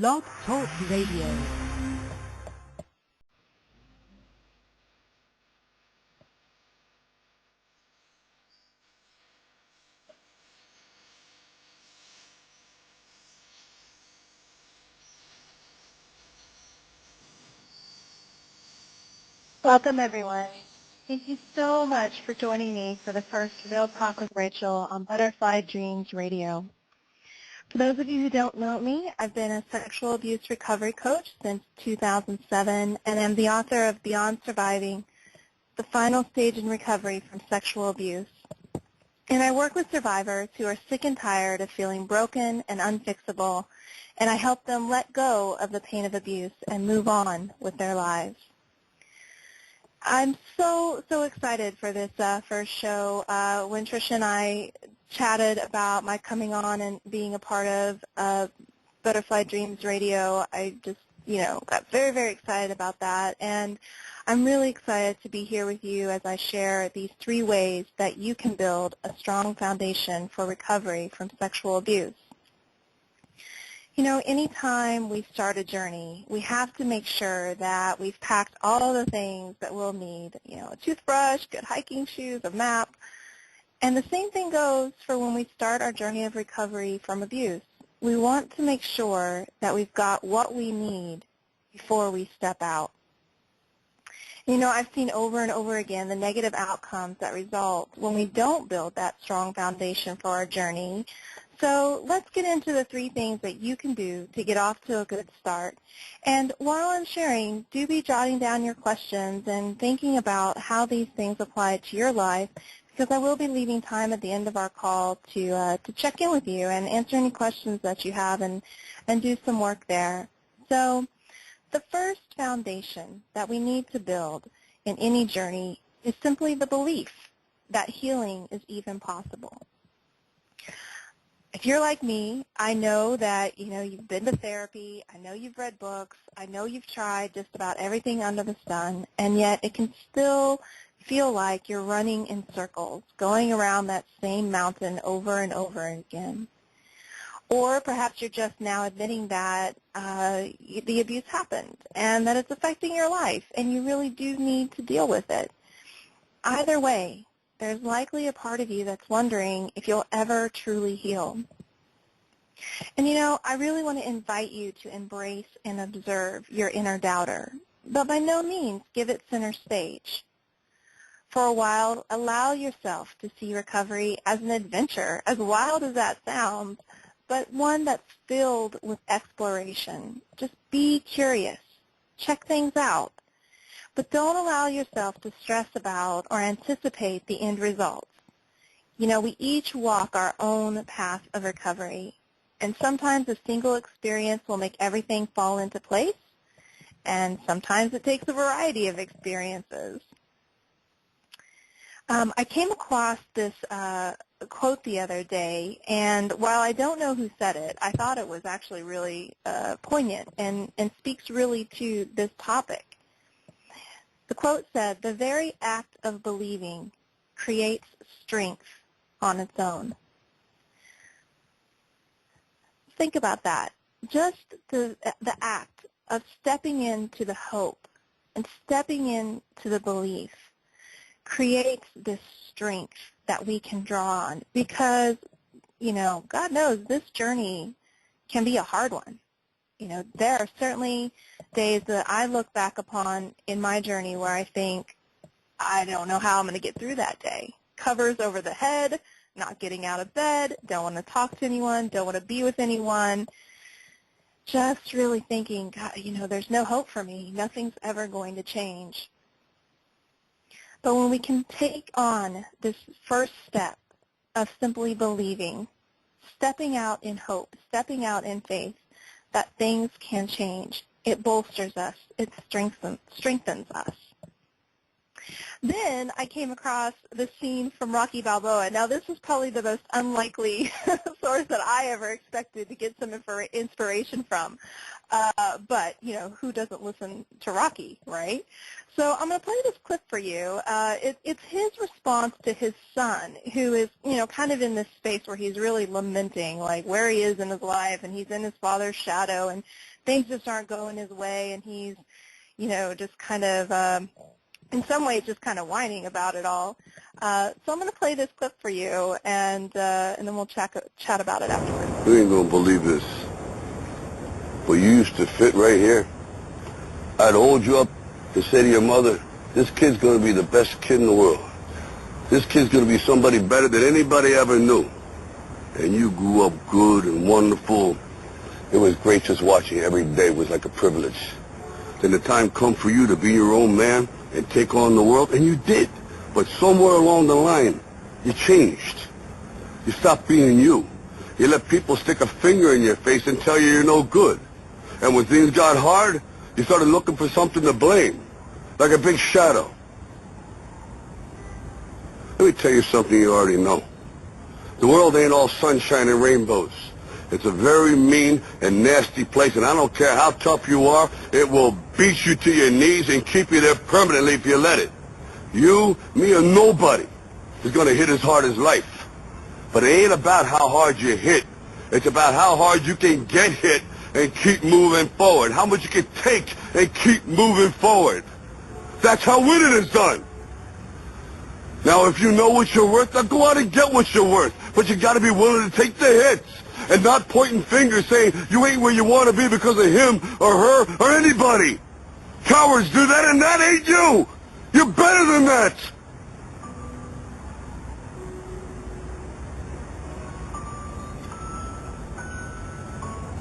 Blog Talk Radio. Welcome, everyone. Thank you so much for joining me for the first Real Talk with Rachel on Butterfly Dreams Radio. For those of you who don't know me, I've been a sexual abuse recovery coach since 2007 and am the author of Beyond Surviving, the final stage in recovery from sexual abuse. And I work with survivors who are sick and tired of feeling broken and unfixable, and I help them let go of the pain of abuse and move on with their lives. I'm so excited for this first show. When Tricia and I chatted about my coming on and being a part of Butterfly Dreams Radio, I just, got very excited about that. And I'm really excited to be here with you as I share these 3 ways that you can build a strong foundation for recovery from sexual abuse. Anytime we start a journey, we have to make sure that we've packed all the things that we'll need, a toothbrush, good hiking shoes, a map. And the same thing goes for when we start our journey of recovery from abuse. We want to make sure that we've got what we need before we step out. I've seen over and over again the negative outcomes that result when we don't build that strong foundation for our journey. So let's get into the 3 things that you can do to get off to a good start. And while I'm sharing, do be jotting down your questions and thinking about how these things apply to your life, because I will be leaving time at the end of our call to check in with you and answer any questions that you have and do some work there. So the first foundation that we need to build in any journey is simply the belief that healing is even possible. If you're like me, I know that, you've been to therapy, I know you've read books, I know you've tried just about everything under the sun, and yet it can still feel like you're running in circles, going around that same mountain over and over again. Or perhaps you're just now admitting that the abuse happened and that it's affecting your life, and you really do need to deal with it. Either way, there's likely a part of you that's wondering if you'll ever truly heal. And I really want to invite you to embrace and observe your inner doubter, but by no means give it center stage. For a while, allow yourself to see recovery as an adventure, as wild as that sounds, but one that's filled with exploration. Just be curious. Check things out. But don't allow yourself to stress about or anticipate the end results. We each walk our own path of recovery, and sometimes a single experience will make everything fall into place, and sometimes it takes a variety of experiences. I came across this quote the other day, and while I don't know who said it, I thought it was actually really poignant and speaks really to this topic. The quote said, "The very act of believing creates strength on its own." Think about that. Just the act of stepping into the hope and stepping into the belief creates this strength that we can draw on because, God knows this journey can be a hard one. There are certainly days that I look back upon in my journey where I think, I don't know how I'm going to get through that day. Covers over the head, not getting out of bed, don't want to talk to anyone, don't want to be with anyone. Just really thinking, God, there's no hope for me. Nothing's ever going to change. But when we can take on this first step of simply believing, stepping out in hope, stepping out in faith, that things can change. It bolsters us. It strengthens us. Then I came across the scene from Rocky Balboa. Now, this is probably the most unlikely source that I ever expected to get some inspiration from. But, you know, who doesn't listen to Rocky, right? So I'm going to play this clip for you. It's his response to his son, who is, you know, kind of in this space where he's really lamenting, like, where he is in his life, and he's in his father's shadow, and things just aren't going his way, and he's, you know, just kind of, in some ways, just kind of whining about it all. So I'm going to play this clip for you, and then we'll chat about it afterwards. You ain't going to believe this, but you used to fit right here. I'd hold you up to say to your mother, this kid's going to be the best kid in the world. This kid's going to be somebody better than anybody ever knew. And you grew up good and wonderful. It was great just watching you every day. It was like a privilege. Then the time come for you to be your own man and take on the world, and you did. But somewhere along the line, you changed. You stopped being you. You let people stick a finger in your face and tell you you're no good. And when things got hard, you started looking for something to blame, like a big shadow. Let me tell you something you already know. The world ain't all sunshine and rainbows. It's a very mean and nasty place, and I don't care how tough you are, it will beat you to your knees and keep you there permanently if you let it. You, me, or nobody is going to hit as hard as life. But it ain't about how hard you hit. It's about how hard you can get hit and keep moving forward. How much you can take and keep moving forward. That's how winning is done. Now, if you know what you're worth, now go out and get what you're worth. But you got to be willing to take the hits and not pointing fingers saying you ain't where you want to be because of him or her or anybody. Cowards do that, and that ain't you. You're better than that.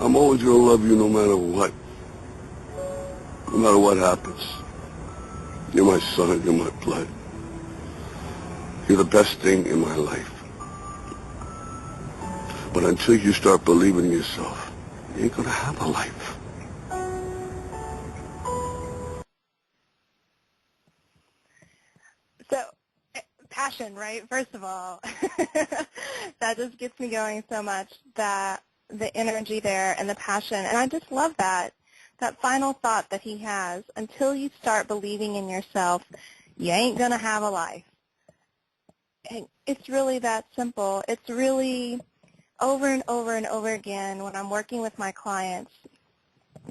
I'm always going to love you no matter what. No matter what happens. You're my son, you're my blood. You're the best thing in my life. But until you start believing in yourself, you ain't going to have a life. So, passion, right? First of all, that just gets me going so much, that the energy there and the passion. And I just love that final thought that he has. Until you start believing in yourself, you ain't going to have a life. And it's really that simple. It's really over and over and over again when I'm working with my clients.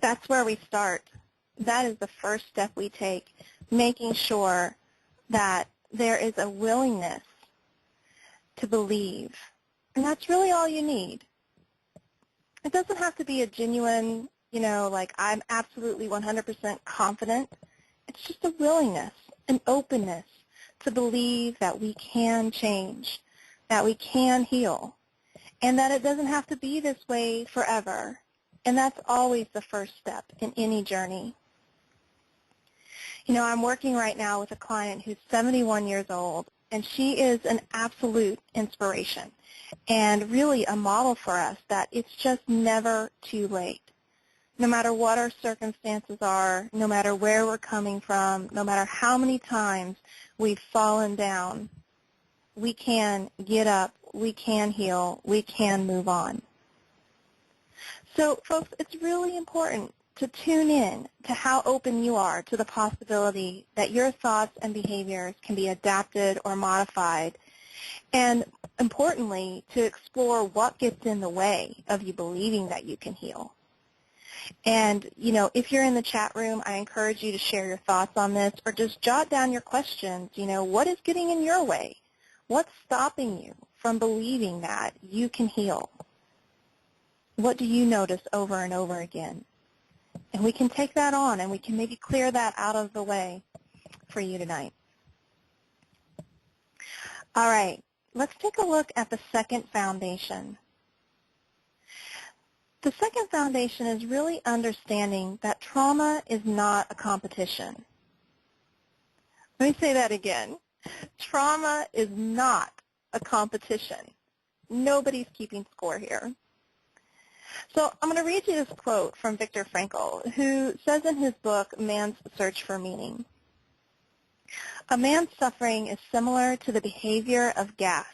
That's where we start. That is the first step we take, making sure that there is a willingness to believe. And that's really all you need. It doesn't have to be a genuine, you know, like I'm absolutely 100% confident. It's just a willingness, an openness to believe that we can change, that we can heal, and that it doesn't have to be this way forever. And that's always the first step in any journey. You know, I'm working right now with a client who's 71 years old, and she is an absolute inspiration and really a model for us that it's just never too late. No matter what our circumstances are, no matter where we're coming from, no matter how many times we've fallen down, we can get up, we can heal, we can move on. So, folks, it's really important to tune in to how open you are to the possibility that your thoughts and behaviors can be adapted or modified, and importantly, to explore what gets in the way of you believing that you can heal. And, you know, if you're in the chat room, I encourage you to share your thoughts on this, or just jot down your questions. You know, what is getting in your way? What's stopping you from believing that you can heal? What do you notice over and over again? And we can take that on, and we can maybe clear that out of the way for you tonight. All right, let's take a look at the second foundation. The second foundation is really understanding that trauma is not a competition. Let me say that again. Trauma is not a competition. Nobody's keeping score here. So I'm going to read you this quote from Viktor Frankl, who says in his book, Man's Search for Meaning, "A man's suffering is similar to the behavior of gas.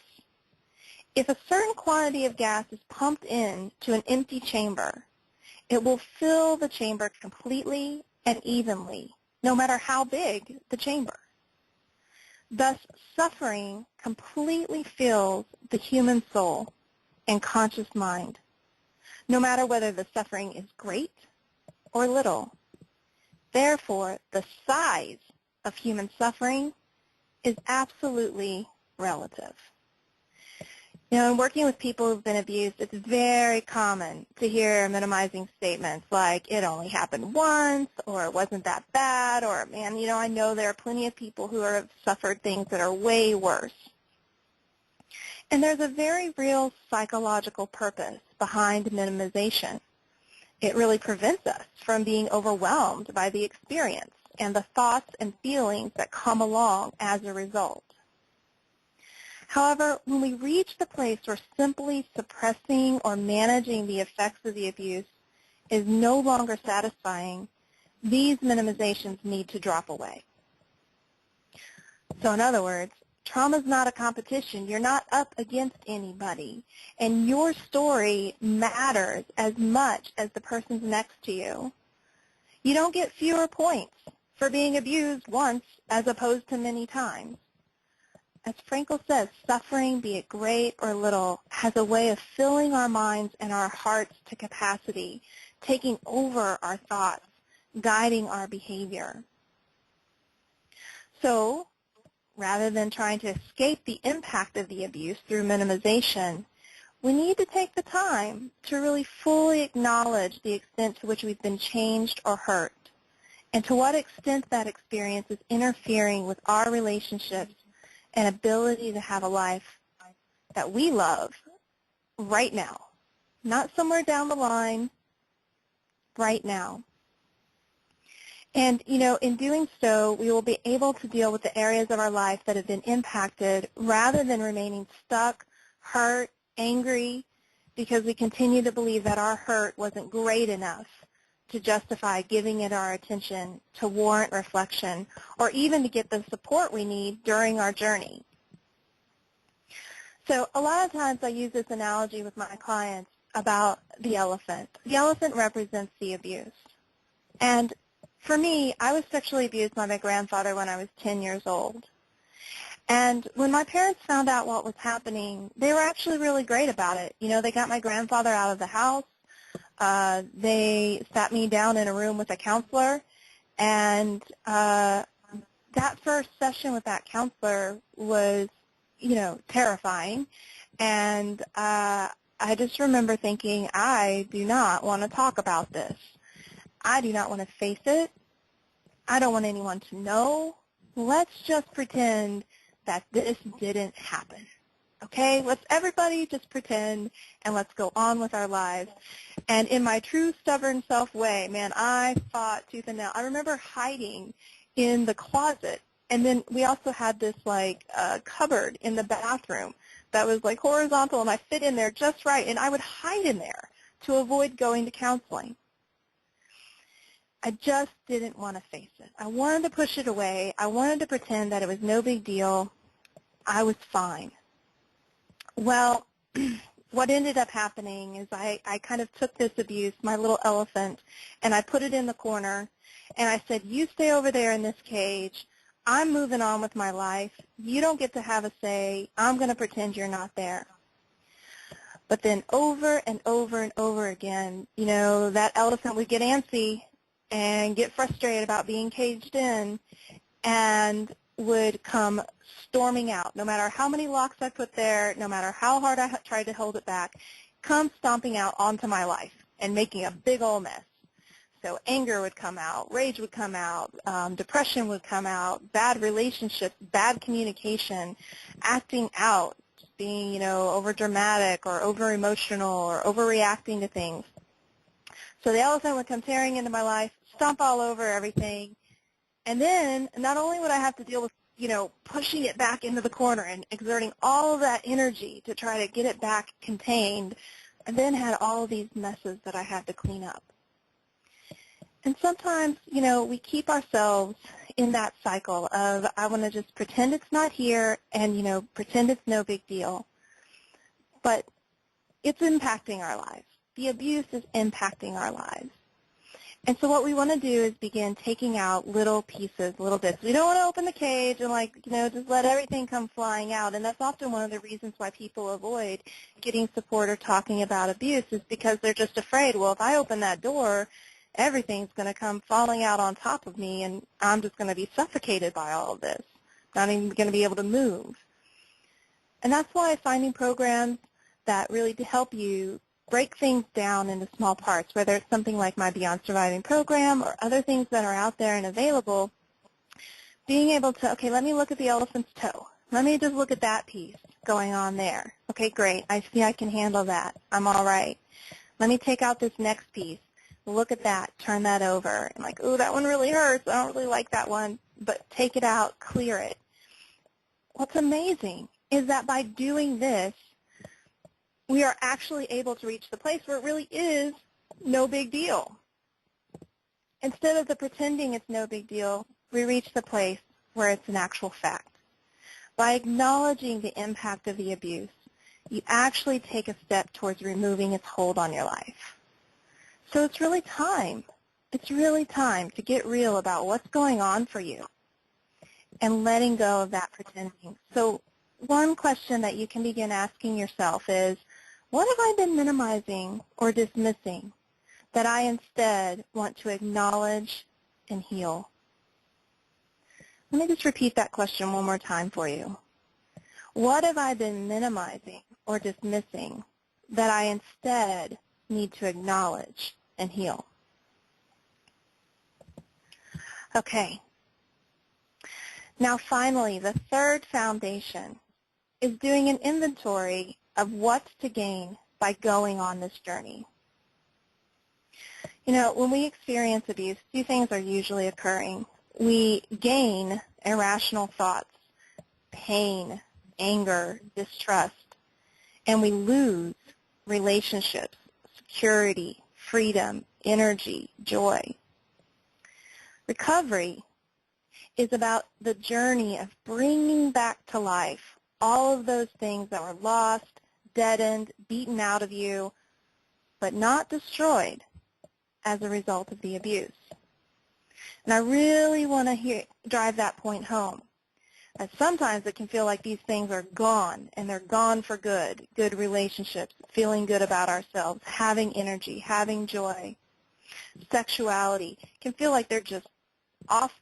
If a certain quantity of gas is pumped in to an empty chamber, It will fill the chamber completely and evenly, no matter how big the chamber. Thus, suffering completely fills the human soul and conscious mind, no matter whether the suffering is great or little. Therefore, the size of human suffering is absolutely relative. You know, in working with people who've been abused, it's very common to hear minimizing statements like, it only happened once, or it wasn't that bad, or, man, you know, I know there are plenty of people who have suffered things that are way worse. And there's a very real psychological purpose behind minimization. It really prevents us from being overwhelmed by the experience and the thoughts and feelings that come along as a result. However, when we reach the place where simply suppressing or managing the effects of the abuse is no longer satisfying, these minimizations need to drop away. So in other words, trauma is not a competition. You're not up against anybody, and your story matters as much as the person's next to you. You don't get fewer points for being abused once as opposed to many times. As Frankl says, suffering, be it great or little, has a way of filling our minds and our hearts to capacity, taking over our thoughts, guiding our behavior. So, rather than trying to escape the impact of the abuse through minimization, we need to take the time to really fully acknowledge the extent to which we've been changed or hurt, and to what extent that experience is interfering with our relationships and ability to have a life that we love right now, not somewhere down the line, right now. And, you know, in doing so, we will be able to deal with the areas of our life that have been impacted rather than remaining stuck, hurt, angry, because we continue to believe that our hurt wasn't great enough to justify giving it our attention, to warrant reflection, or even to get the support we need during our journey. So a lot of times I use this analogy with my clients about the elephant. The elephant represents the abuse. And for me, I was sexually abused by my grandfather when I was 10 years old. And when my parents found out what was happening, they were actually really great about it. You know, they got my grandfather out of the house. They sat me down in a room with a counselor, and that first session with that counselor was, you know, terrifying. And I just remember thinking, I do not want to talk about this. I do not want to face it. I don't want anyone to know. Let's just pretend that this didn't happen. Okay, let's everybody just pretend, and let's go on with our lives. And in my true stubborn self way, man, I fought tooth and nail. I remember hiding in the closet, and then we also had this like cupboard in the bathroom that was like horizontal, and I fit in there just right, and I would hide in there to avoid going to counseling. I just didn't want to face it. I wanted to push it away. I wanted to pretend that it was no big deal. I was fine. Well, what ended up happening is I kind of took this abuse, my little elephant, and I put it in the corner, and I said, you stay over there in this cage. I'm moving on with my life. You don't get to have a say. I'm going to pretend you're not there. But then over and over and over again, you know, that elephant would get antsy and get frustrated about being caged in and would come storming out. No matter how many locks I put there, no matter how hard I tried to hold it back, come stomping out onto my life and making a big old mess. So anger would come out, rage would come out, depression would come out, bad relationships, bad communication, acting out, being, you know, over dramatic or over emotional or overreacting to things. So the elephant would come tearing into my life, stomp all over everything, and then not only would I have to deal with, you know, pushing it back into the corner and exerting all of that energy to try to get it back contained, I then had all of these messes that I had to clean up. And sometimes, you know, we keep ourselves in that cycle of I want to just pretend it's not here and, you know, pretend it's no big deal. But it's impacting our lives. the abuse is impacting our lives. And so what we want to do is begin taking out little pieces, little bits. We don't want to open the cage and just let everything come flying out. And that's often one of the reasons why people avoid getting support or talking about abuse is because they're just afraid, well, if I open that door, everything's going to come falling out on top of me and I'm just going to be suffocated by all of this. Not even going to be able to move. And that's why finding programs that really help you break things down into small parts, whether it's something like my Beyond Surviving program or other things that are out there and available, being able to, okay, let me look at the elephant's toe. Let me just look at that piece going on there. Okay, great. I see I can handle that. I'm all right. Let me take out this next piece. Look at that. Turn that over. I'm like, ooh, that one really hurts. I don't really like that one. But take it out. Clear it. What's amazing is that by doing this, we are actually able to reach the place where it really is no big deal. Instead of the pretending it's no big deal, we reach the place where it's an actual fact. By acknowledging the impact of the abuse, you actually take a step towards removing its hold on your life. So it's really time. It's really time to get real about what's going on for you and letting go of that pretending. So one question that you can begin asking yourself is, what have I been minimizing or dismissing that I instead want to acknowledge and heal? Let me just repeat that question one more time for you. What have I been minimizing or dismissing that I instead need to acknowledge and heal? Okay. Now finally, the third foundation is doing an inventory of what's to gain by going on this journey. You know, when we experience abuse, two things are usually occurring. We gain irrational thoughts, pain, anger, distrust, and we lose relationships, security, freedom, energy, joy. Recovery is about the journey of bringing back to life all of those things that were lost, deadened, beaten out of you, but not destroyed as a result of the abuse. And I really want to drive that point home. And sometimes it can feel like these things are gone, and they're gone for good. Good relationships, feeling good about ourselves, having energy, having joy. Sexuality can feel like they're just off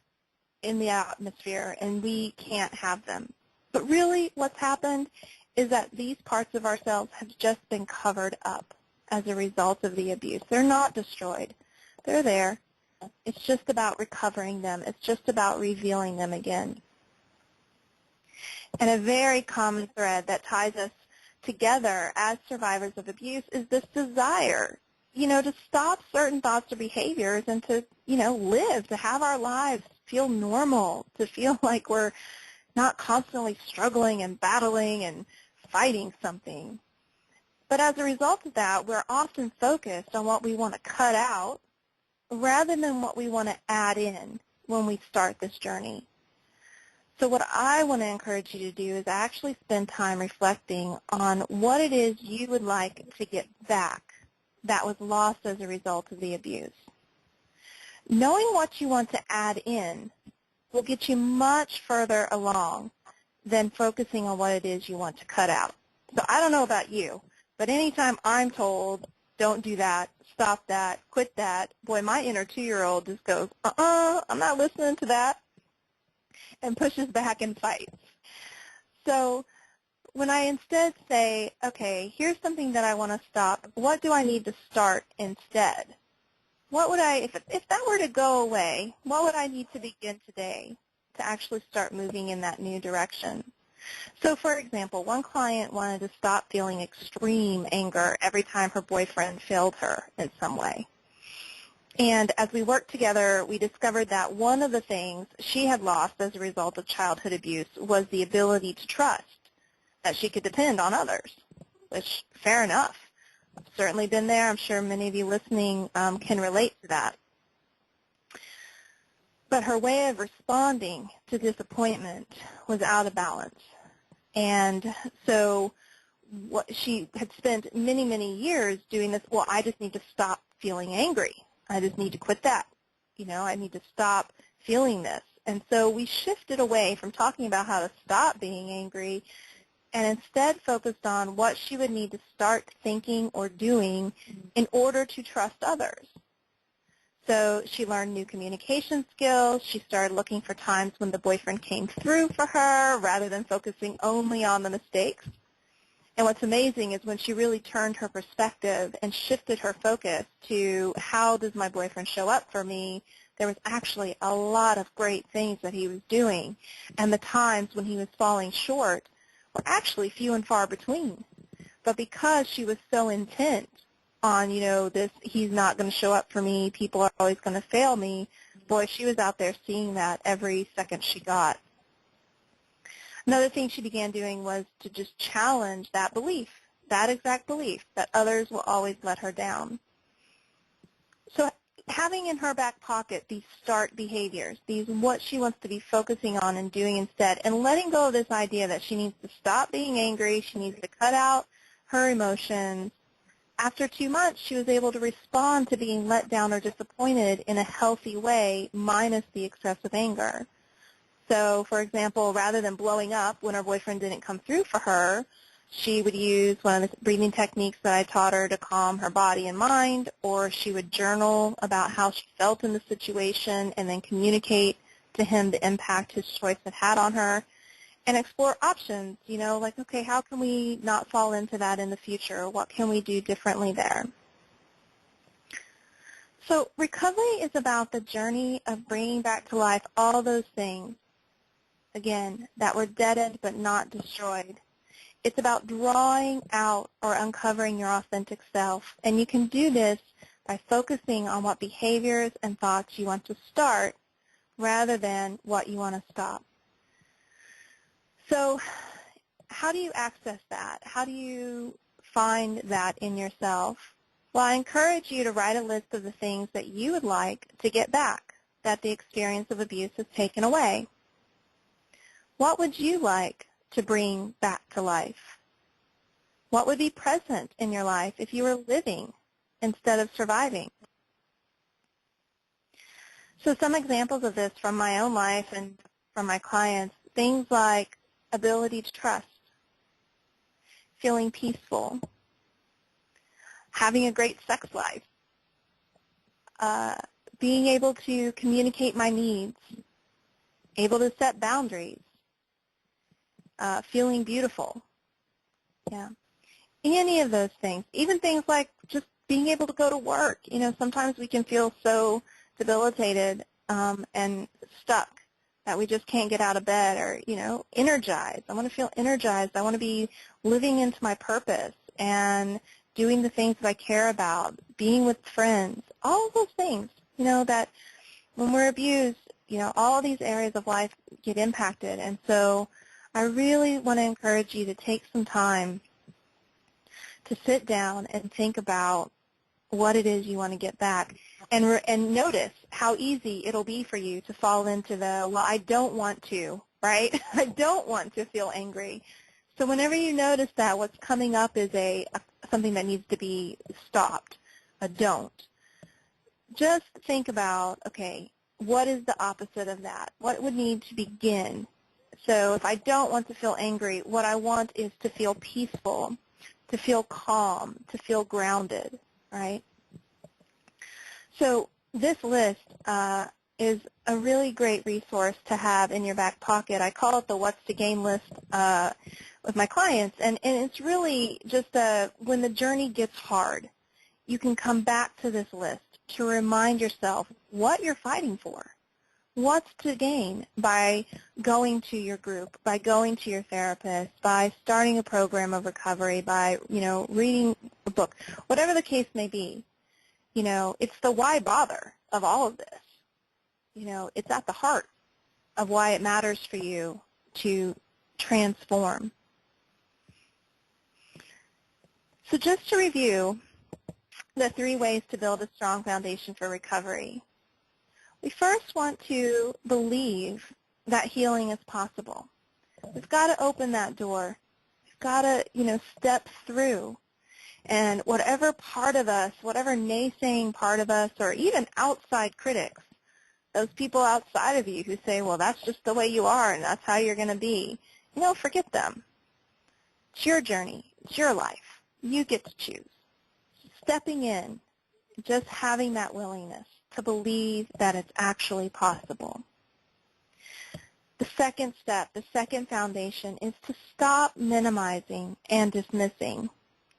in the atmosphere, and we can't have them. But really what's happened is that these parts of ourselves have just been covered up as a result of the abuse. They're not destroyed. They're there. It's just about recovering them. It's just about revealing them again. And a very common thread that ties us together as survivors of abuse is this desire, to stop certain thoughts or behaviors and to, live, to have our lives feel normal, to feel like we're not constantly struggling and battling and fighting something. But as a result of that, we're often focused on what we want to cut out rather than what we want to add in when we start this journey. So what I want to encourage you to do is actually spend time reflecting on what it is you would like to get back that was lost as a result of the abuse. Knowing what you want to add in will get you much further along than focusing on what it is you want to cut out. So I don't know about you, but anytime I'm told, don't do that, stop that, quit that, boy, my inner 2-year-old just goes, I'm not listening to that, and pushes back and fights. So when I instead say, okay, here's something that I want to stop, what do I need to start instead? What would if that were to go away, what would I need to begin today to actually start moving in that new direction? So, for example, one client wanted to stop feeling extreme anger every time her boyfriend failed her in some way. And as we worked together, we discovered that one of the things she had lost as a result of childhood abuse was the ability to trust that she could depend on others, which, fair enough. I've certainly been there. I'm sure many of you listening can relate to that. But her way of responding to disappointment was out of balance. And so what she had spent many, many years doing this, well, I just need to stop feeling angry. I just need to quit that. I need to stop feeling this. And so we shifted away from talking about how to stop being angry and instead focused on what she would need to start thinking or doing in order to trust others. So she learned new communication skills. She started looking for times when the boyfriend came through for her rather than focusing only on the mistakes. And what's amazing is when she really turned her perspective and shifted her focus to how does my boyfriend show up for me, there was actually a lot of great things that he was doing. And the times when he was falling short were actually few and far between. But because she was so intent on, this, he's not going to show up for me, people are always going to fail me, boy, she was out there seeing that every second she got. Another thing she began doing was to just challenge that belief, that exact belief, that others will always let her down. So having in her back pocket these start behaviors, these what she wants to be focusing on and doing instead, and letting go of this idea that she needs to stop being angry, she needs to cut out her emotions. After 2 months, she was able to respond to being let down or disappointed in a healthy way, minus the excessive anger. So, for example, rather than blowing up when her boyfriend didn't come through for her, she would use one of the breathing techniques that I taught her to calm her body and mind, or she would journal about how she felt in the situation and then communicate to him the impact his choice had had on her, and explore options, like, okay, how can we not fall into that in the future? What can we do differently there? So recovery is about the journey of bringing back to life all those things, again, that were deadened but not destroyed. It's about drawing out or uncovering your authentic self, and you can do this by focusing on what behaviors and thoughts you want to start rather than what you want to stop. So how do you access that? How do you find that in yourself? Well, I encourage you to write a list of the things that you would like to get back, that the experience of abuse has taken away. What would you like to bring back to life? What would be present in your life if you were living instead of surviving? So some examples of this from my own life and from my clients, things like ability to trust, feeling peaceful, having a great sex life, being able to communicate my needs, able to set boundaries, feeling beautiful. Yeah. Any of those things, even things like just being able to go to work. Sometimes we can feel so debilitated and stuck that we just can't get out of bed, or, energized. I want to feel energized. I want to be living into my purpose and doing the things that I care about, being with friends, all of those things, that when we're abused, all these areas of life get impacted. And so I really want to encourage you to take some time to sit down and think about what it is you want to get back, and notice how easy it'll be for you to fall into the, well, I don't want to, right? I don't want to feel angry. So whenever you notice that, what's coming up is something that needs to be stopped, a don't. Just think about, okay, what is the opposite of that? What would need to begin? So if I don't want to feel angry, what I want is to feel peaceful, to feel calm, to feel grounded, right? So this list is a really great resource to have in your back pocket. I call it the What's to Gain list with my clients, and it's really just when the journey gets hard, you can come back to this list to remind yourself what you're fighting for. What's to gain by going to your group, by going to your therapist, by starting a program of recovery, by, reading a book, whatever the case may be. It's the why bother of all of this. It's at the heart of why it matters for you to transform. So just to review the 3 ways to build a strong foundation for recovery. We first want to believe that healing is possible. We've got to open that door. got to, step through. And whatever part of us, whatever naysaying part of us, or even outside critics, those people outside of you who say, well, that's just the way you are and that's how you're going to be, forget them. It's your journey. It's your life. You get to choose. Stepping in, just having that willingness to believe that it's actually possible. The second step, the second foundation, is to stop minimizing and dismissing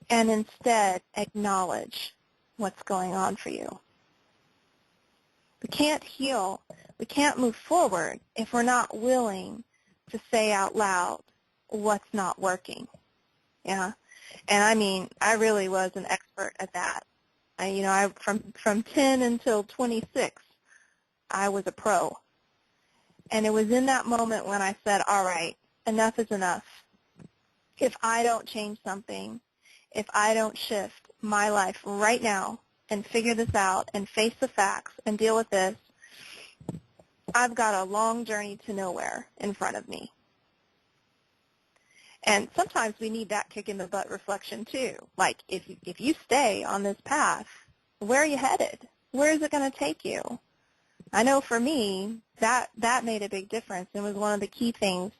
and instead acknowledge what's going on for you. We can't heal, we can't move forward if we're not willing to say out loud what's not working. Yeah, and I mean, I really was an expert at that. I from 10 until 26, I was a pro. And it was in that moment when I said, all right, enough is enough. If I don't change something, if I don't shift my life right now and figure this out and face the facts and deal with this, I've got a long journey to nowhere in front of me. And sometimes we need that kick in the butt reflection too. Like if you stay on this path, where are you headed? Where is it going to take you? I know for me, that made a big difference. It was one of the key things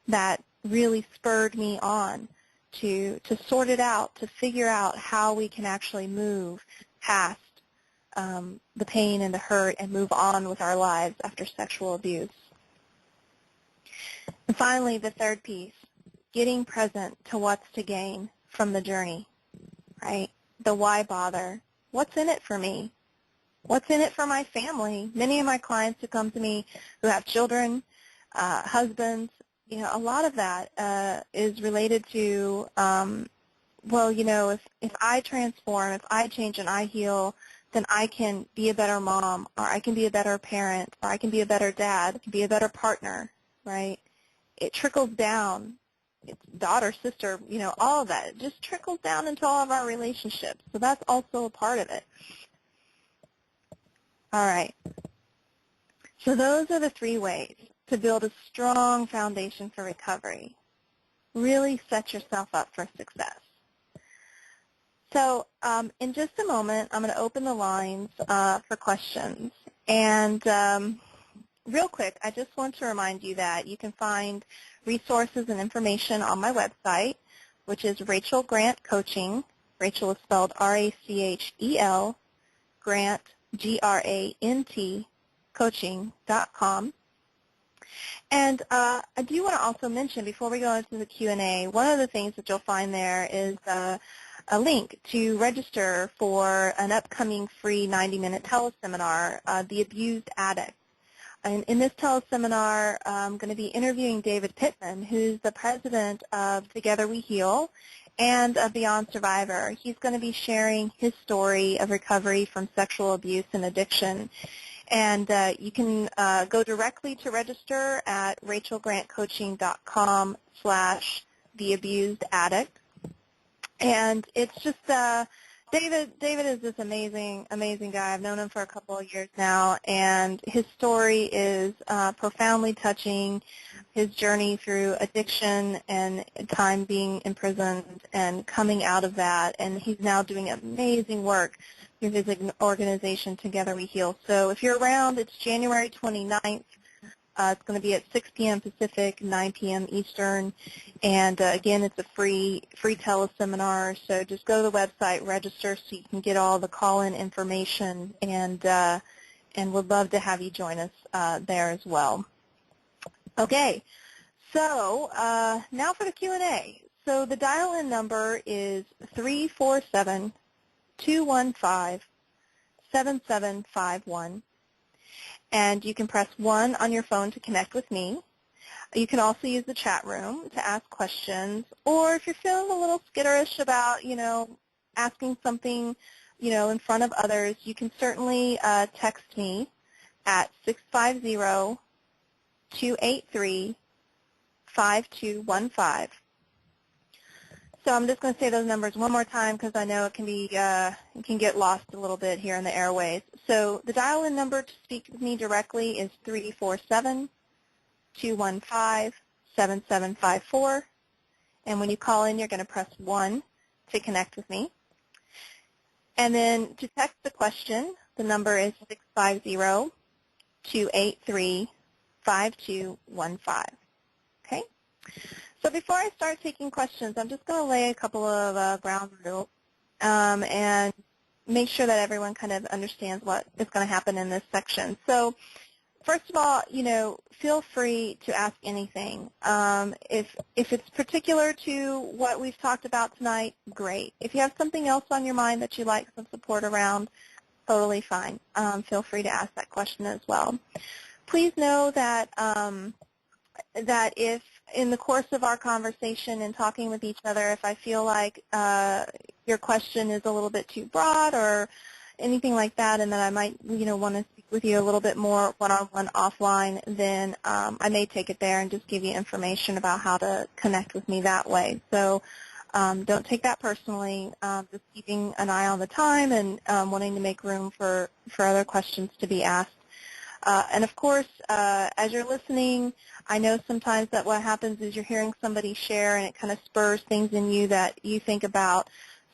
that really spurred me on to sort it out, to figure out how we can actually move past the pain and the hurt and move on with our lives after sexual abuse. And finally, the third piece, getting present to what's to gain from the journey, right? The why bother. What's in it for me? What's in it for my family? Many of my clients who come to me who have children, husbands, a lot of that is related to, if I transform, if I change and I heal, then I can be a better mom, or I can be a better parent, or I can be a better dad, be a better partner, right? It trickles down. It's daughter, sister, all of that. It just trickles down into all of our relationships. So that's also a part of it. All right. So those are the 3 ways to build a strong foundation for recovery. Really set yourself up for success. So in just a moment, I'm going to open the lines for questions. And real quick, I just want to remind you that you can find resources and information on my website, which is Rachel Grant Coaching. Rachel is spelled R-A-C-H-E-L, Grant, G-R-A-N-T, coaching.com. And I do want to also mention, before we go into the Q&A, one of the things that you'll find there is a link to register for an upcoming free 90-minute teleseminar, The Abused Addict. And in this teleseminar, I'm going to be interviewing David Pittman, who's the president of Together We Heal and a Beyond Survivor. He's going to be sharing his story of recovery from sexual abuse and addiction. And you can go directly to register at rachelgrantcoaching.com/theabusedaddict. And it's just David is this amazing guy. I've known him for a couple of years now, and his story is profoundly touching. His journey through addiction and time being imprisoned and coming out of that, and he's now doing amazing work through his organization, Together We Heal. So if you're around, it's January 29th. It's going to be at 6 p.m. Pacific, 9 p.m. Eastern, and again, it's a free teleseminar. So just go to the website, register, so you can get all the call-in information, and we'd love to have you join us there as well. Okay, so now for the Q&A. So the dial-in number is 347-215-7751. And you can press 1 on your phone to connect with me. You can also use the chat room to ask questions, or if you're feeling a little skitterish about, asking something, in front of others, you can certainly text me at 650-283-5215. So I'm just going to say those numbers one more time because I know it can get lost a little bit here in the airways. So the dial-in number to speak with me directly is 347-215-7754, And when you call in, you're going to press 1 to connect with me. And then to text the question, the number is 650-283-5215. Okay? So before I start taking questions, I'm just going to lay a couple of ground rules and make sure that everyone kind of understands what is going to happen in this section. So first of all, feel free to ask anything. If it's particular to what we've talked about tonight, great. If you have something else on your mind that you'd like some support around, totally fine. Feel free to ask that question as well. Please know that that if in the course of our conversation and talking with each other, if I feel like your question is a little bit too broad or anything like that, and that I might, want to speak with you a little bit more one-on-one offline, then I may take it there and just give you information about how to connect with me that way. So don't take that personally. Just keeping an eye on the time and wanting to make room for other questions to be asked. And of course, as you're listening, I know sometimes that what happens is you're hearing somebody share and it kind of spurs things in you that you think about.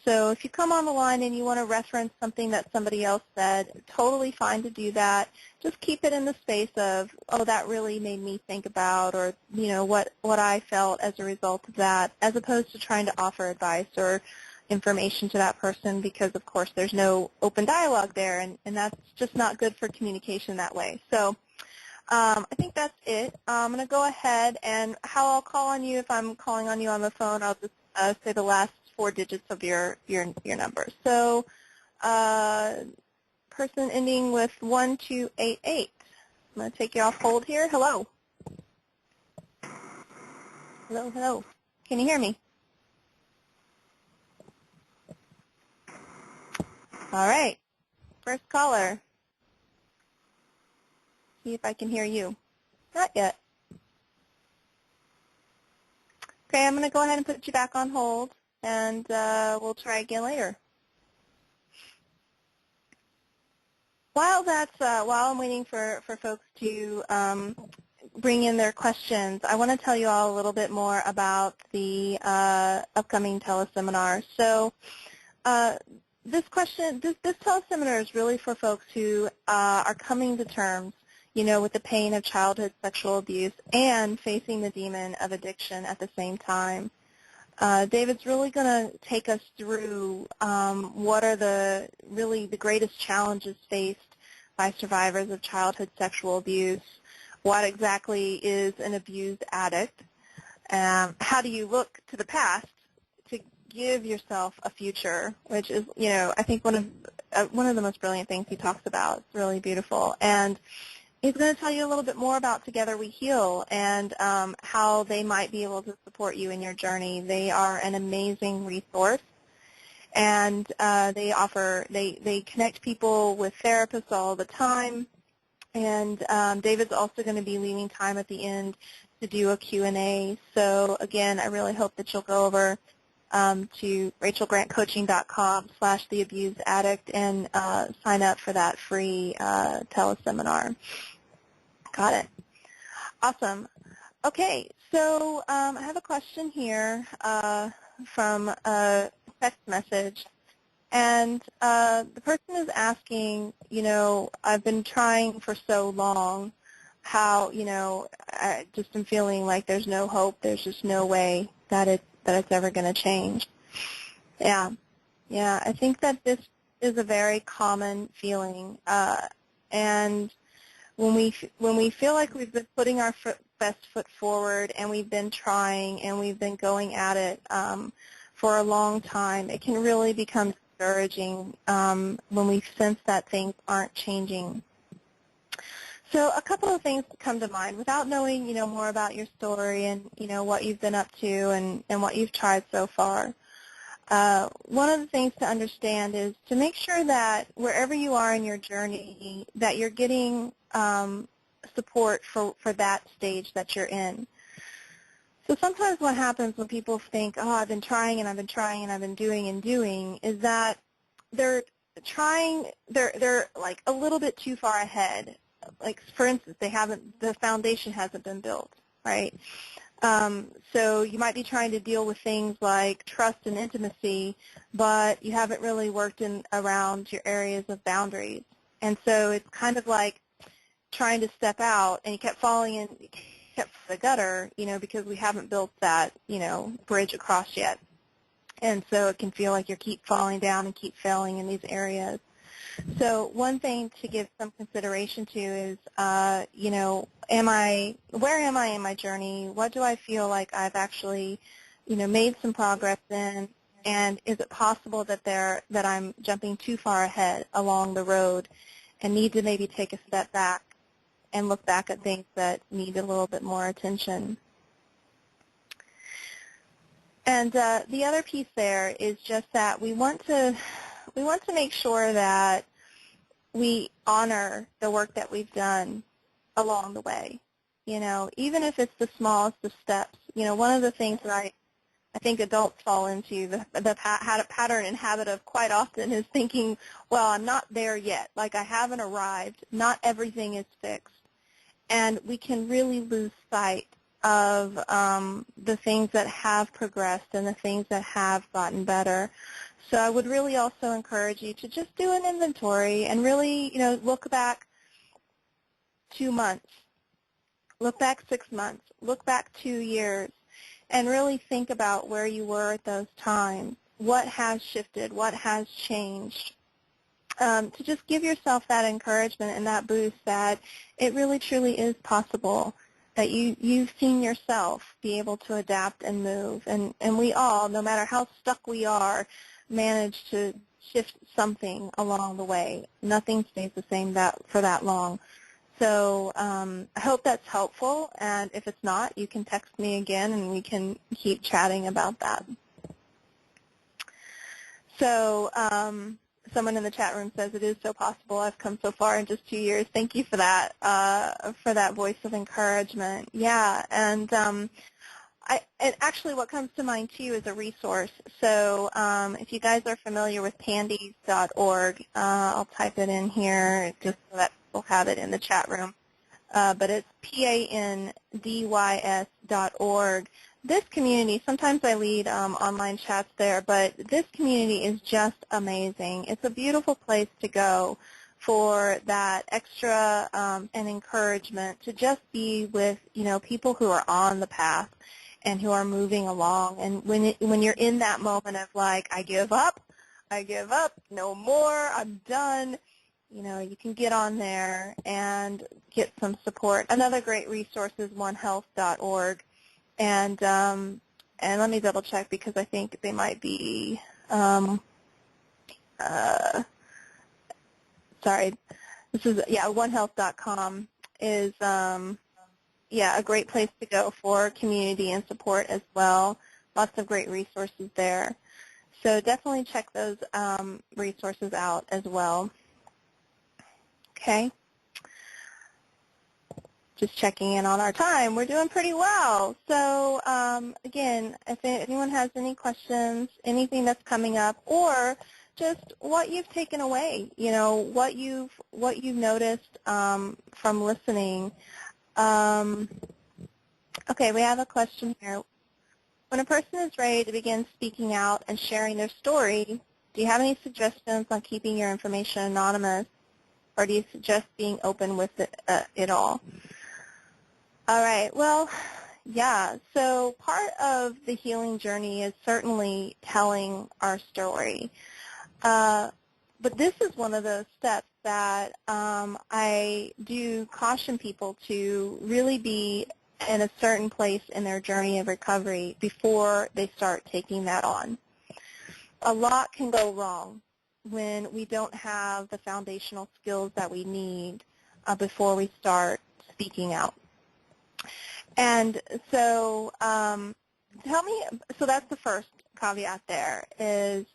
So if you come on the line and you want to reference something that somebody else said, totally fine to do that. Just keep it in the space of, oh, that really made me think about, or, what I felt as a result of that, as opposed to trying to offer advice or information to that person, because, of course, there's no open dialogue there, and that's just not good for communication that way. So I think that's it. I'm going to go ahead, and how I'll call on you if I'm calling on you on the phone, I'll just say the last 4 digits of your number. So person ending with 1288. I'm going to take you off hold here. Hello. Hello, hello. Can you hear me? All right. First caller. See if I can hear you. Not yet. Okay, I'm going to go ahead and put you back on hold, and we'll try again later. While I'm waiting for folks to bring in their questions, I want to tell you all a little bit more about the upcoming teleseminar. So this teleseminar is really for folks who are coming to terms, with the pain of childhood sexual abuse and facing the demon of addiction at the same time. David's really going to take us through what are the greatest challenges faced by survivors of childhood sexual abuse, what exactly is an abused addict, how do you look to the past to give yourself a future, which is, I think one of the most brilliant things he talks about. It's really beautiful. And he's going to tell you a little bit more about Together We Heal and how they might be able to support you in your journey. They are an amazing resource, and they connect people with therapists all the time. And David's also going to be leaving time at the end to do a Q&A. So again, I really hope that you'll go over to rachelgrantcoaching.com/theabusedaddict and sign up for that free teleseminar. Got it. Awesome. Okay, so I have a question here from a text message, and the person is asking, I've been trying for so long, how, I just am feeling like there's no hope, there's just no way that it's ever going to change. Yeah, I think that this is a very common feeling, and when we feel like we've been putting our best foot forward and we've been trying and we've been going at it for a long time, it can really become discouraging when we sense that things aren't changing. So a couple of things come to mind without knowing, more about your story and, what you've been up to and what you've tried so far. One of the things to understand is to make sure that wherever you are in your journey, that you're getting support for that stage that you're in. So sometimes what happens when people think, oh, I've been trying and I've been trying and I've been doing and doing, is that they're like a little bit too far ahead. Like, for instance, the foundation hasn't been built, right? So you might be trying to deal with things like trust and intimacy, but you haven't really worked in around your areas of boundaries. And so it's kind of like trying to step out, and you kept falling in, kept the gutter, because we haven't built that, bridge across yet. And so it can feel like you keep falling down and keep failing in these areas. So one thing to give some consideration to is, where am I in my journey? What do I feel like I've actually, made some progress in? And is it possible that I'm jumping too far ahead along the road and need to maybe take a step back and look back at things that need a little bit more attention? And the other piece there is just that we want to make sure that we honor the work that we've done along the way. Even if it's the smallest of steps. One of the things that I think adults fall into, the pattern and habit of quite often, is thinking, well, I'm not there yet. Like, I haven't arrived. Not everything is fixed. And we can really lose sight of the things that have progressed and the things that have gotten better. So I would really also encourage you to just do an inventory and really, look back 2 months, look back 6 months, look back 2 years, and really think about where you were at those times, what has shifted, what has changed, to just give yourself that encouragement and that boost that it really truly is possible, that you've seen yourself be able to adapt and move. And we all, no matter how stuck we are, manage to shift something along the way. Nothing stays the same for that long. So I hope that's helpful, and if it's not, you can text me again and we can keep chatting about that. So someone in the chat room says it is so possible. I've come so far in just 2 years. Thank you for that voice of encouragement. Yeah, and actually what comes to mind too is a resource. So if you guys are familiar with pandies.org, I'll type it in here just so that we'll have it in the chat room. But it's pandys.org. This community, sometimes I lead online chats there, but this community is just amazing. It's a beautiful place to go for that extra and encouragement to just be with, people who are on the path and who are moving along. And when you're in that moment of like, I give up, no more, I'm done, you can get on there and get some support. Another great resource is onehealth.org. And let me double check because I think they might be, sorry, onehealth.com is, a great place to go for community and support as well. Lots of great resources there. So definitely check those resources out as well. Okay. Just checking in on our time. We're doing pretty well. So again, if anyone has any questions, anything that's coming up, or just what you've taken away, what you've noticed from listening. Okay, we have a question here. When a person is ready to begin speaking out and sharing their story, do you have any suggestions on keeping your information anonymous, or do you suggest being open with it all? All right, well, yeah, so part of the healing journey is certainly telling our story. But this is one of those steps that I do caution people to really be in a certain place in their journey of recovery before they start taking that on. A lot can go wrong when we don't have the foundational skills that we need before we start speaking out. And so so that's the first caveat there is,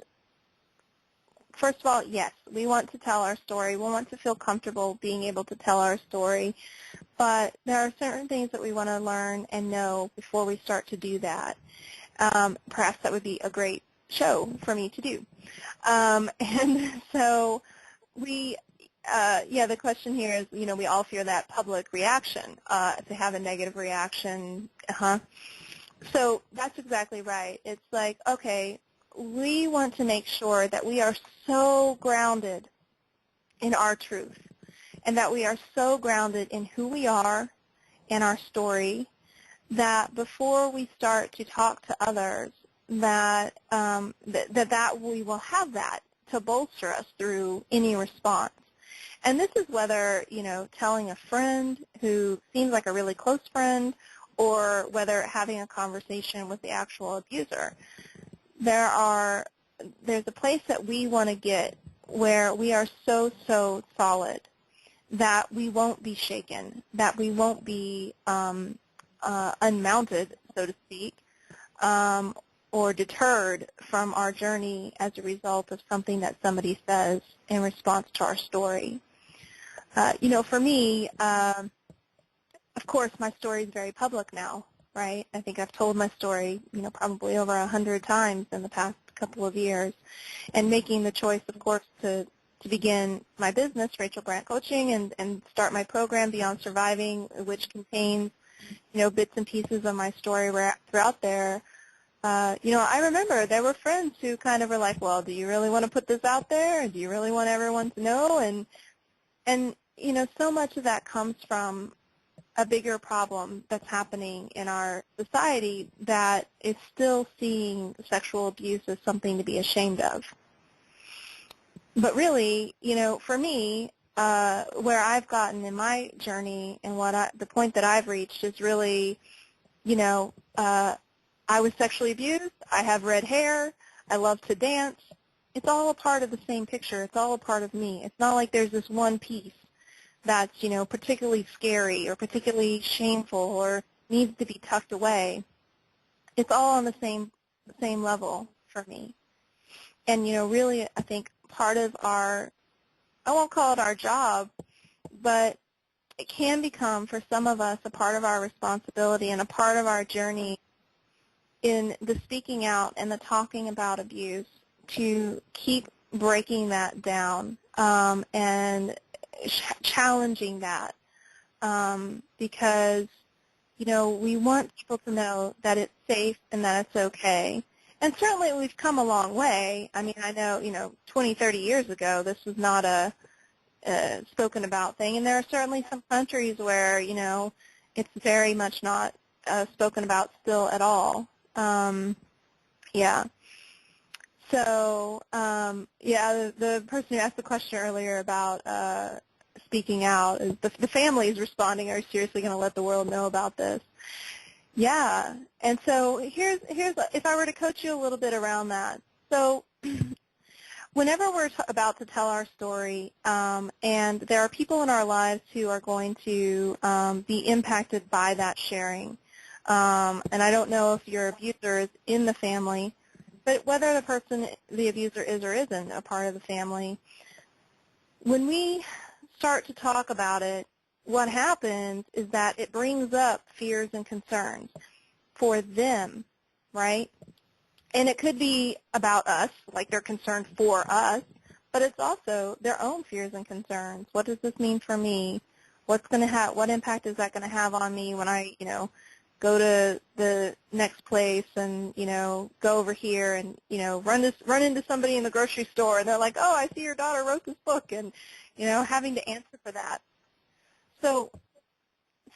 first of all, yes, we want to tell our story. We want to feel comfortable being able to tell our story. But there are certain things that we want to learn and know before we start to do that. Perhaps that would be a great show for me to do. And so yeah, the question here is, we all fear that public reaction, to have a negative reaction. So that's exactly right. It's like, okay, we want to make sure that we are so grounded in our truth and that we are so grounded in who we are and our story that before we start to talk to others, that we will have that to bolster us through any response. And this is whether, telling a friend who seems like a really close friend or whether having a conversation with the actual abuser. There's a place that we want to get where we are so solid that we won't be shaken, that we won't be unmounted, so to speak, or deterred from our journey as a result of something that somebody says in response to our story. For me, of course, my story is very public now, right? I think I've told my story, probably over 100 times in the past couple of years, and making the choice, of course, to begin my business, Rachel Grant Coaching, and start my program, Beyond Surviving, which contains, bits and pieces of my story throughout there. I remember there were friends who kind of were like, well, do you really want to put this out there? Do you really want everyone to know? And so much of that comes from a bigger problem that's happening in our society that is still seeing sexual abuse as something to be ashamed of. But really, for me, where I've gotten in my journey and the point that I've reached is really, I was sexually abused, I have red hair, I love to dance. It's all a part of the same picture. It's all a part of me. It's not like there's this one piece that's, particularly scary or particularly shameful or needs to be tucked away. It's all on the same level for me. And, really, I think part of I won't call it our job, but it can become, for some of us, a part of our responsibility and a part of our journey in the speaking out and the talking about abuse to keep breaking that down and challenging that because, we want people to know that it's safe and that it's okay. And certainly we've come a long way. I mean, I know, 20, 30 years ago, this was not a spoken about thing. And there are certainly some countries where, it's very much not spoken about still at all. Yeah. So, the person who asked the question earlier about speaking out is the family is responding, are you seriously going to let the world know about this? Yeah. And so here's if I were to coach you a little bit around that. So whenever we're about to tell our story, and there are people in our lives who are going to be impacted by that sharing, and I don't know if your abuser is in the family, but whether the abuser is or isn't a part of the family, when we start to talk about it, what happens is that it brings up fears and concerns for them, right? And it could be about us, like they're concerned for us, but it's also their own fears and concerns. What does this mean for me? What impact is that going to have on me when I, go to the next place and, go over here and, run into somebody in the grocery store and they're like, oh, I see your daughter wrote this book, and, having to answer for that. So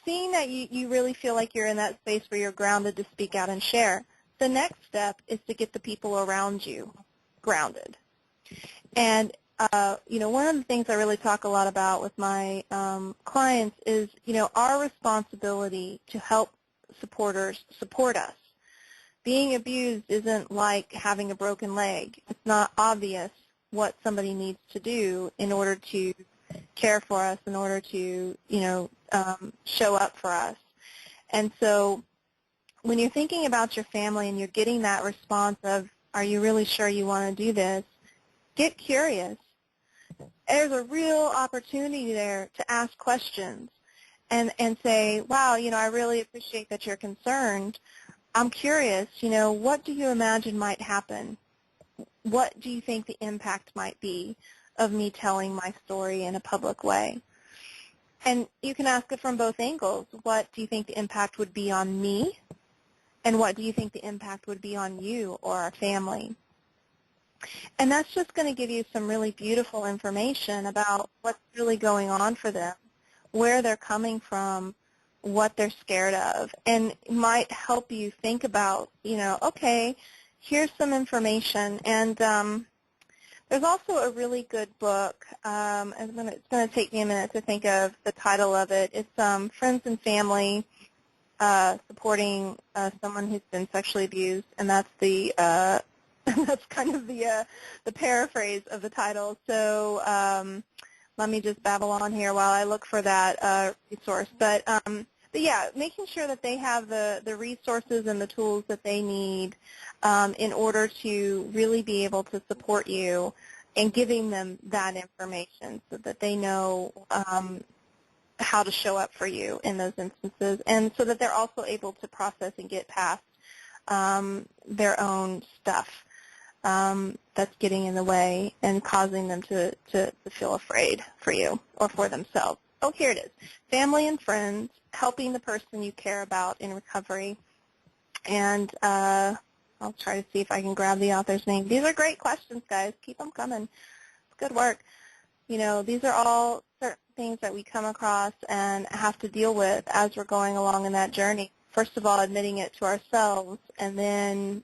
seeing that you really feel like you're in that space where you're grounded to speak out and share, the next step is to get the people around you grounded. And, one of the things I really talk a lot about with my clients is, our responsibility to help supporters support us. Being abused isn't like having a broken leg. It's not obvious what somebody needs to do in order to care for us, in order to, show up for us. And so when you're thinking about your family and you're getting that response of, are you really sure you want to do this, get curious. There's a real opportunity there to ask questions and say, wow, I really appreciate that you're concerned. I'm curious, what do you imagine might happen? What do you think the impact might be of me telling my story in a public way? And you can ask it from both angles. What do you think the impact would be on me? And what do you think the impact would be on you or our family? And that's just going to give you some really beautiful information about what's really going on for them, where they're coming from, what they're scared of, and it might help you think about, okay, here's some information. And there's also a really good book. It's going to take me a minute to think of the title of it. It's Friends and Family Supporting Someone Who's Been Sexually Abused, and that's the that's kind of the paraphrase of the title. So let me just babble on here while I look for that resource. But yeah, making sure that they have the resources and the tools that they need in order to really be able to support you, and giving them that information so that they know how to show up for you in those instances, and so that they're also able to process and get past their own stuff that's getting in the way and causing them to feel afraid for you or for themselves. Oh, here it is. Family and friends, helping the person you care about in recovery. And I'll try to see if I can grab the author's name. These are great questions, guys. Keep them coming. It's good work. These are all certain things that we come across and have to deal with as we're going along in that journey. First of all, admitting it to ourselves, and then,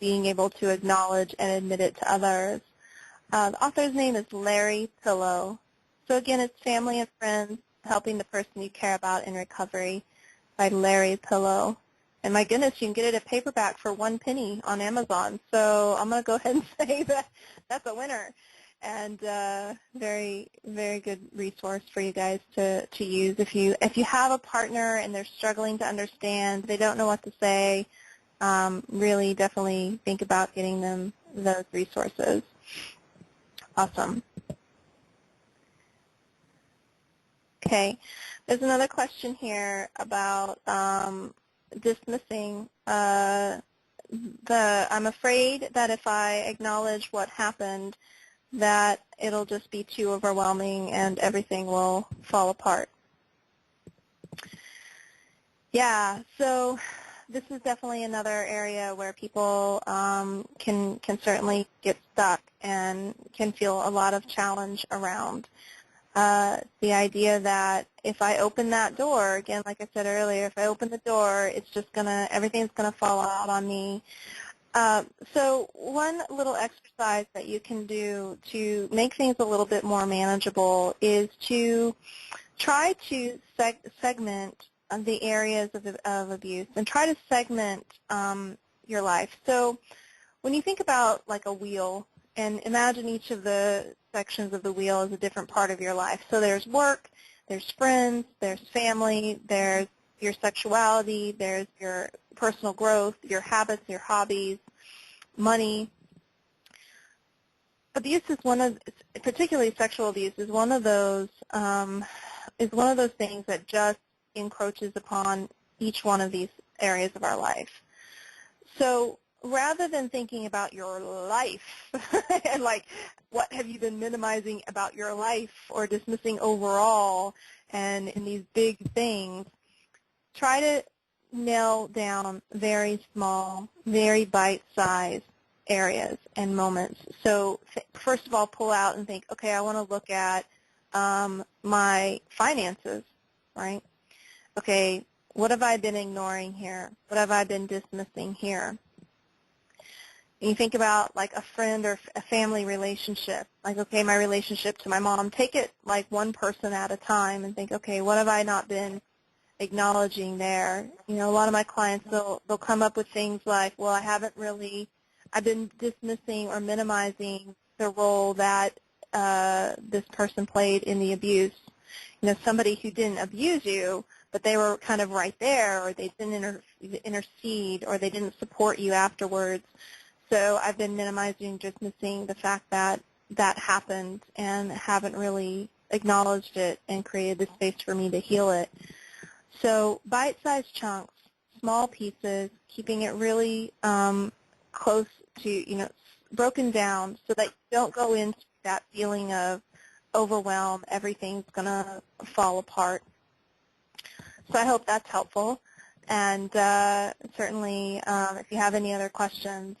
being able to acknowledge and admit it to others. The author's name is Larry Pillow. So again, it's Family and Friends, Helping the Person You Care About in Recovery by Larry Pillow. And my goodness, you can get it a paperback for 1 penny on Amazon. So I'm going to go ahead and say that that's a winner. And very, very good resource for you guys to use. If you have a partner and they're struggling to understand, they don't know what to say, really definitely think about getting them those resources. Awesome. Okay, there's another question here about dismissing. I'm afraid that if I acknowledge what happened, that it'll just be too overwhelming and everything will fall apart. Yeah, so this is definitely another area where people can certainly get stuck and can feel a lot of challenge around. The idea that if I open that door, again, like I said earlier, if I open the door, it's just everything's gonna fall out on me. So one little exercise that you can do to make things a little bit more manageable is to try to segment the areas of abuse, and try to segment your life. So when you think about like a wheel, and imagine each of the sections of the wheel is a different part of your life. So there's work, there's friends, there's family, there's your sexuality, there's your personal growth, your habits, your hobbies, money. Abuse is particularly sexual abuse is one of those things that just encroaches upon each one of these areas of our life. So rather than thinking about your life and like what have you been minimizing about your life or dismissing overall and in these big things, try to nail down very small, very bite-sized areas and moments. So first of all, pull out and think, okay, I want to look at my finances, right? Okay, what have I been ignoring here? What have I been dismissing here? And you think about like a friend or a family relationship, like, okay, my relationship to my mom, take it like one person at a time and think, okay, what have I not been acknowledging there? A lot of my clients, they'll come up with things like, well, I've been dismissing or minimizing the role that this person played in the abuse. Somebody who didn't abuse you, but they were kind of right there, or they didn't intercede, or they didn't support you afterwards. So I've been minimizing, dismissing the fact that that happened and haven't really acknowledged it and created the space for me to heal it. So bite-sized chunks, small pieces, keeping it really close to, broken down so that you don't go into that feeling of overwhelm, everything's going to fall apart. So I hope that's helpful. And certainly, if you have any other questions,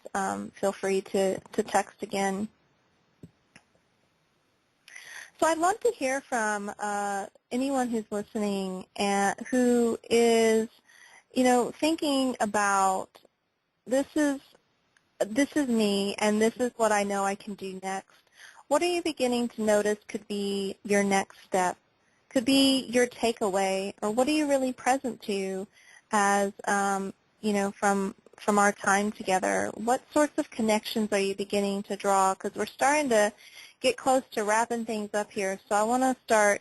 feel free to text again. So I'd love to hear from anyone who's listening and who is, thinking about this is me and this is what I know I can do next. What are you beginning to notice could be your next step, could be your takeaway, or what are you really present to as, from our time together? What sorts of connections are you beginning to draw? Because we're starting to get close to wrapping things up here, so I want to start,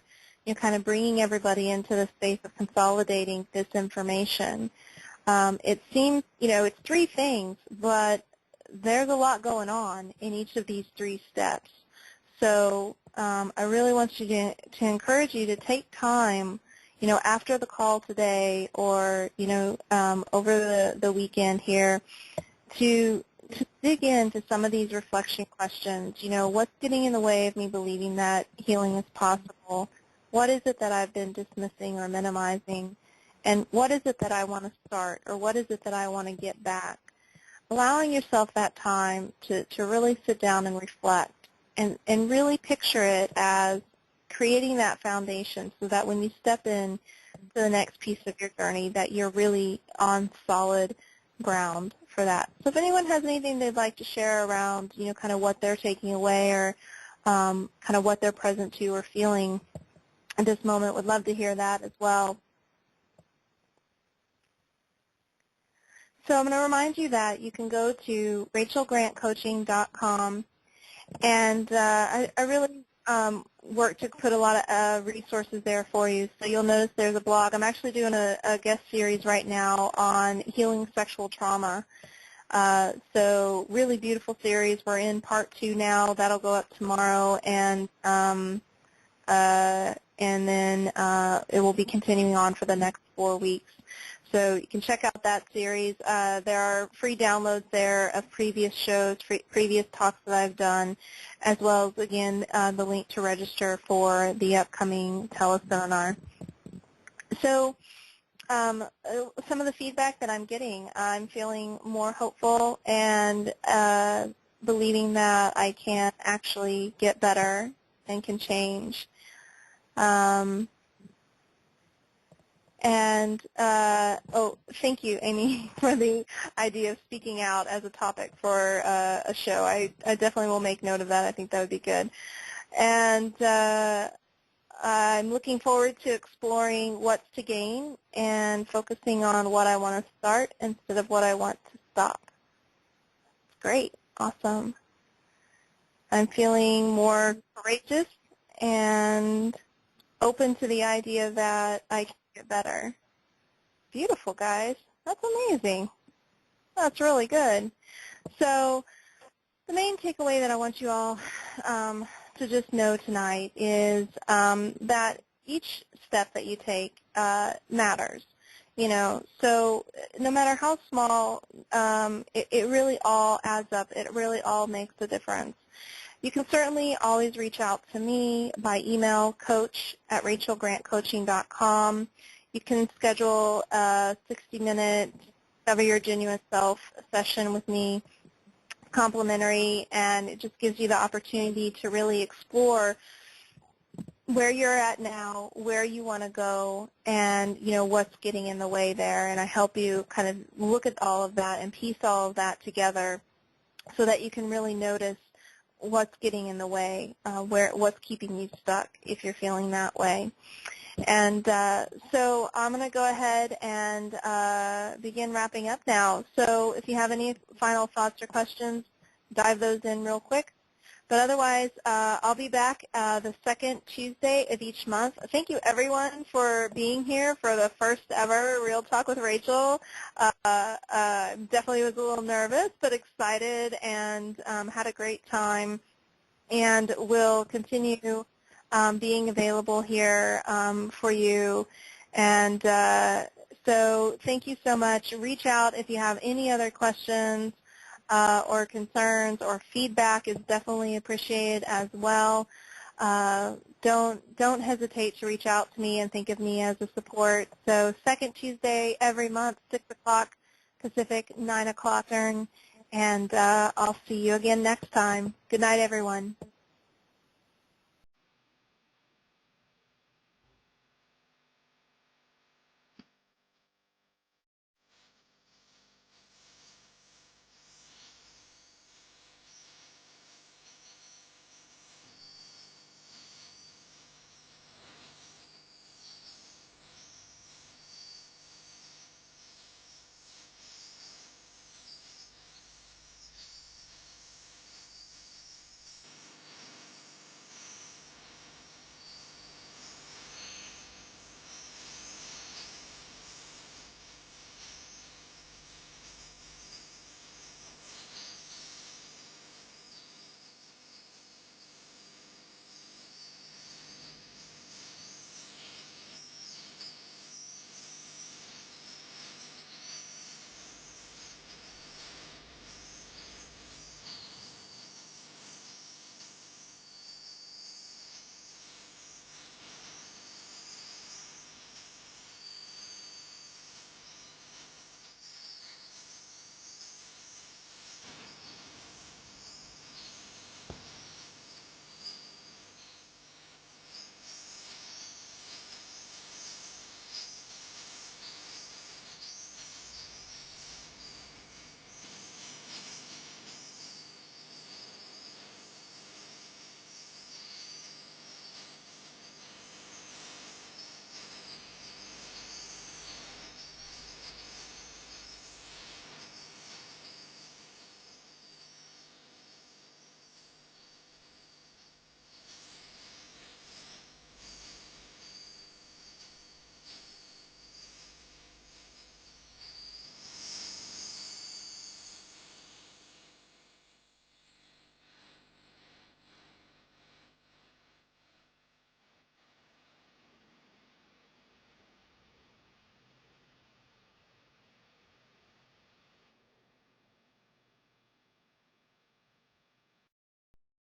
kind of bringing everybody into the space of consolidating this information. It seems, it's three things, but there's a lot going on in each of these three steps. So I really want you to encourage you to take time, after the call today or, over the weekend here to dig into some of these reflection questions. What's getting in the way of me believing that healing is possible? What is it that I've been dismissing or minimizing? And what is it that I want to start, or what is it that I want to get back? Allowing yourself that time to really sit down and reflect and really picture it as creating that foundation so that when you step in to the next piece of your journey that you're really on solid ground for that. So if anyone has anything they'd like to share around, kind of what they're taking away or kind of what they're present to or feeling at this moment, would love to hear that as well. So I'm going to remind you that you can go to rachelgrantcoaching.com, and I really work to put a lot of resources there for you. So you'll notice there's a blog. I'm actually doing a guest series right now on healing sexual trauma. So really beautiful series. We're in part 2 now. That'll go up tomorrow, and then it will be continuing on for the next 4 weeks. So you can check out that series. There are free downloads there of previous shows, previous talks that I've done, as well as, again, the link to register for the upcoming teleseminar. So some of the feedback that I'm getting, I'm feeling more hopeful and believing that I can actually get better and can change. Thank you, Amy, for the idea of speaking out as a topic for a show. I definitely will make note of that. I think that would be good. And I'm looking forward to exploring what's to gain and focusing on what I want to start instead of what I want to stop. Great. Awesome. I'm feeling more courageous and open to the idea that I can get better. Beautiful, guys. That's amazing. That's really good. So the main takeaway that I want you all to just know tonight is that each step that you take matters. So no matter how small, it really all adds up. It really all makes a difference. You can certainly always reach out to me by email, coach@rachelgrantcoaching.com. You can schedule a 60-minute Discover Your Genuine Self session with me, complimentary, and it just gives you the opportunity to really explore where you're at now, where you want to go, and what's getting in the way there. And I help you kind of look at all of that and piece all of that together so that you can really notice what's getting in the way, what's keeping you stuck if you're feeling that way. And so I'm going to go ahead and begin wrapping up now. So if you have any final thoughts or questions, dive those in real quick. But otherwise, I'll be back the second Tuesday of each month. Thank you, everyone, for being here for the first ever Real Talk with Rachel. Definitely was a little nervous, but excited and had a great time. And will continue being available here for you. And so thank you so much. Reach out if you have any other questions. or concerns or feedback is definitely appreciated as well. Don't hesitate to reach out to me and think of me as a support. So second Tuesday every month, 6 o'clock Pacific, 9 o'clock Eastern, and I'll see you again next time. Good night, everyone.